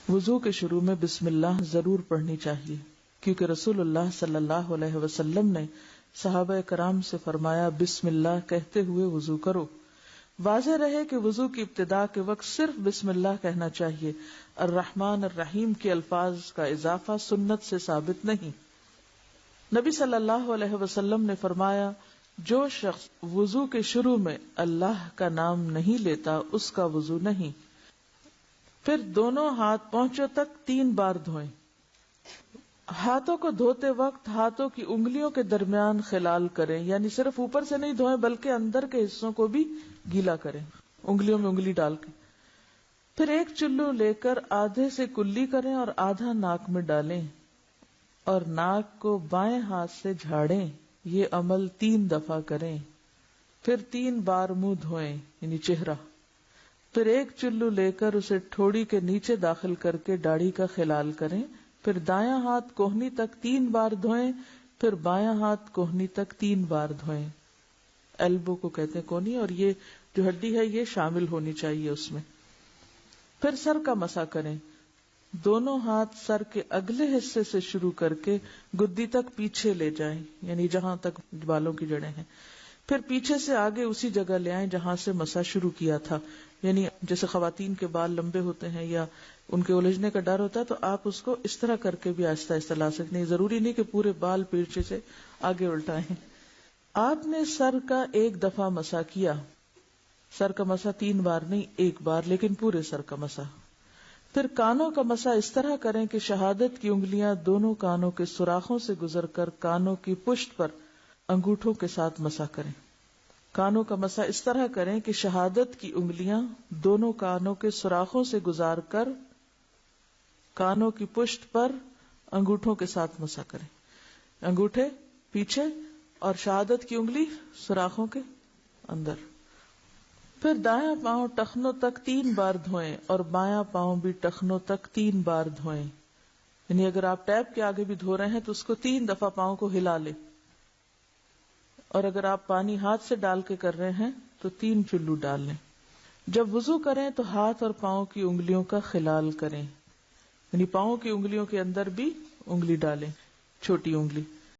وضو کے شروع میں بسم اللہ ضرور پڑھنی چاہیے، کیونکہ رسول اللہ صلی اللہ علیہ وسلم نے صحابہ کرام سے فرمایا بسم اللہ کہتے ہوئے وضو کرو۔ واضح رہے کہ وضو کی ابتدا کے وقت صرف بسم اللہ کہنا چاہیے، الرحمن الرحیم کے الفاظ کا اضافہ سنت سے ثابت نہیں۔ نبی صلی اللہ علیہ وسلم نے فرمایا جو شخص وضو کے شروع میں اللہ کا نام نہیں لیتا اس کا وضو نہیں۔ پھر دونوں ہاتھ پونچھوں تک 3 بار دھوئیں۔ ہاتھوں کو دھوتے وقت ہاتھوں کی انگلیوں کے درمیان خلال کریں، یعنی صرف اوپر سے نہیں دھوئیں بلکہ اندر کے حصوں کو بھی گیلا کریں، انگلیوں میں انگلی ڈال کے۔ پھر ایک چلو لے کر آدھے سے کلی کریں اور آدھا ناک میں ڈالیں اور ناک کو بائیں ہاتھ سے جھاڑیں۔ یہ عمل 3 دفعہ کریں۔ پھر 3 بار منہ دھوئیں یعنی چہرہ۔ پھر ایک چلو لے کر اسے ٹھوڑی کے نیچے داخل کر کے داڑھی کا خلال کریں۔ پھر دایاں ہاتھ کوہنی تک 3 بار دھوئیں، پھر بایاں ہاتھ کوہنی تک 3 بار دھوئیں۔ ایلبو کو کہتے ہیں کونی، اور یہ جو ہڈی ہے یہ شامل ہونی چاہیے اس میں۔ پھر سر کا مسح کریں۔ دونوں ہاتھ سر کے اگلے حصے سے شروع کر کے گدی تک پیچھے لے جائیں، یعنی جہاں تک بالوں کی جڑیں ہیں۔ پھر پیچھے سے آگے اسی جگہ لے آئیں جہاں سے مسح شروع کیا تھا، یعنی جیسے خواتین کے بال لمبے ہوتے ہیں یا ان کے الجھنے کا ڈر ہوتا ہے تو آپ اس کو اس طرح کر کے بھی آہستہ آہستہ لا سکتے ہیں، ضروری نہیں کہ پورے بال پیچھے سے آگے الٹائیں۔ آپ نے سر کا 1 دفعہ مسح کیا، سر کا مسح 3 بار نہیں 1 بار، لیکن پورے سر کا مسح۔ پھر کانوں کا مسح اس طرح کریں کہ شہادت کی انگلیاں دونوں کانوں کے سوراخوں سے گزر کر کانوں کی پشت پر انگوٹھوں کے ساتھ مسح کریں۔ کانوں کا مسح اس طرح کریں کہ شہادت کی انگلیاں دونوں کانوں کے سوراخوں سے گزار کر کانوں کی پشت پر انگوٹھوں کے ساتھ مسح کریں، انگوٹھے پیچھے اور شہادت کی انگلی سوراخوں کے اندر۔ پھر دایاں پاؤں ٹخنوں تک 3 بار دھوئیں اور بایاں پاؤں بھی ٹخنوں تک 3 بار دھوئیں، یعنی اگر آپ ٹیپ کے آگے بھی دھو رہے ہیں تو اس کو 3 دفعہ پاؤں کو ہلا لیں، اور اگر آپ پانی ہاتھ سے ڈال کے کر رہے ہیں تو 3 چلو ڈال لیں۔ جب وضو کریں تو ہاتھ اور پاؤں کی انگلیوں کا خلال کریں، یعنی پاؤں کی انگلیوں کے اندر بھی انگلی ڈالیں، چھوٹی انگلی۔